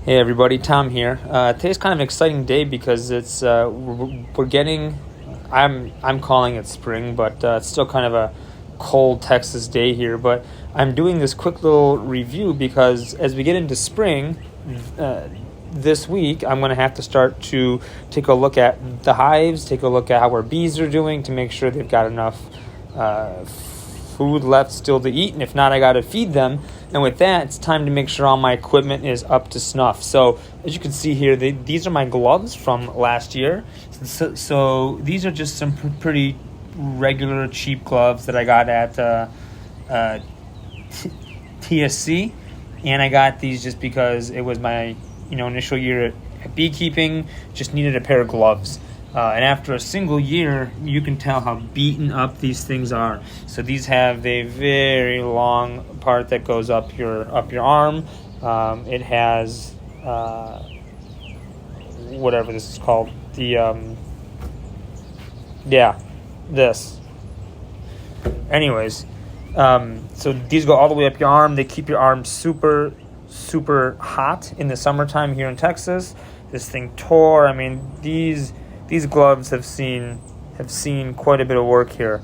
Hey everybody, Tom here. Today's kind of an exciting day because it's we're getting. I'm calling it spring, but it's still kind of a cold Texas day here. But I'm doing this quick little review because as we get into spring, this week I'm going to have to start to take a look at the hives, take a look at how our bees are doing to make sure they've got enough food left still to eat, and if not, I got to feed them. And with that, it's time to make sure all my equipment is up to snuff. So as you can see here, these are my gloves from last year. So these are just some pretty regular cheap gloves that I got at TSC, and I got these just because it was my initial year at beekeeping. Just needed a pair of gloves. And after a single year, you can tell how beaten up these things are. So these have a very long part that goes up your arm. It has whatever this is called. This. Anyways, so these go all the way up your arm. They keep your arm super, super hot in the summertime here in Texas. This thing tore. I mean, these gloves have seen quite a bit of work here,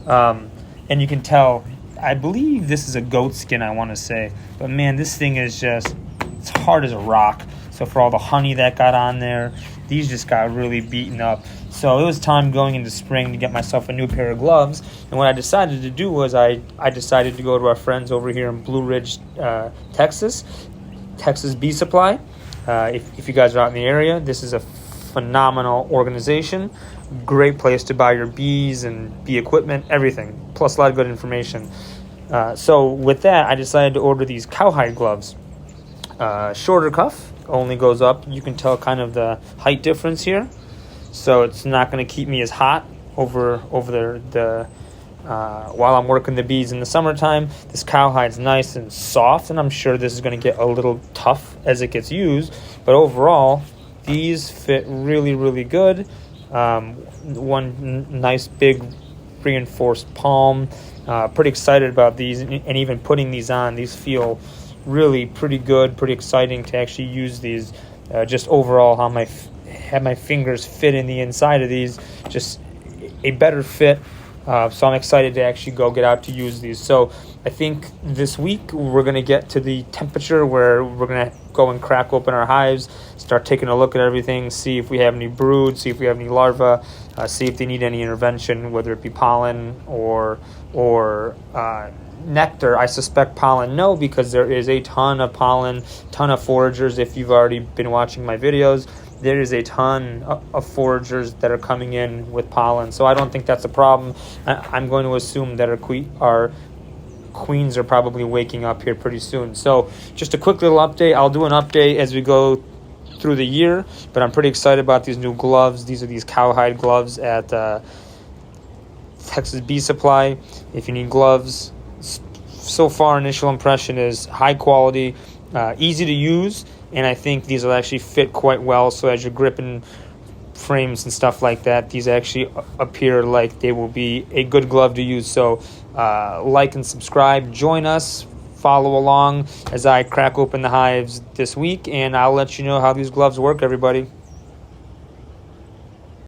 and you can tell. I believe this is a goat skin, I want to say, but man, this thing is it's hard as a rock. So for all the honey that got on there, these just got really beaten up. So it was time going into spring to get myself a new pair of gloves. And what I decided to do was I decided to go to our friends over here in Blue Ridge, Texas Bee Supply. If you guys are out in the area, this is a phenomenal organization. Great place to buy your bees and bee equipment, everything, plus a lot of good information. So with that, I decided to order these Cowhide gloves. Shorter cuff, only goes up. You can tell kind of the height difference here, so it's not going to keep me as hot over the while I'm working the bees in the summertime. This Cowhide's nice and soft, and I'm sure this is going to get a little tough as it gets used, but overall these fit really, really good. One nice big reinforced palm. Pretty excited about these, and even putting these on, these feel really pretty good, pretty exciting to actually use these. Just overall, how my fingers fit in the inside of these, just a better fit. So I'm excited to actually go get out to use these. So I think this week we're going to get to the temperature where we're going to go and crack open our hives, start taking a look at everything, see if we have any brood, see if we have any larvae, see if they need any intervention, whether it be pollen or nectar. I suspect pollen, no, because there is a ton of pollen, ton of foragers. If you've already been watching my videos, there is a ton of foragers that are coming in with pollen, so I don't think that's a problem. I'm going to assume that our queens are probably waking up here pretty soon. So just a quick little update. I'll do an update as we go through the year, but I'm pretty excited about these new gloves. These are these Cowhide gloves at Texas Bee Supply. If you need gloves, so far initial impression is high quality, easy to use, and I think these will actually fit quite well. So as you're gripping frames and stuff like that, these actually appear like they will be a good glove to use. So like and subscribe, join us, follow along as I crack open the hives this week, and I'll let you know how these gloves work, everybody.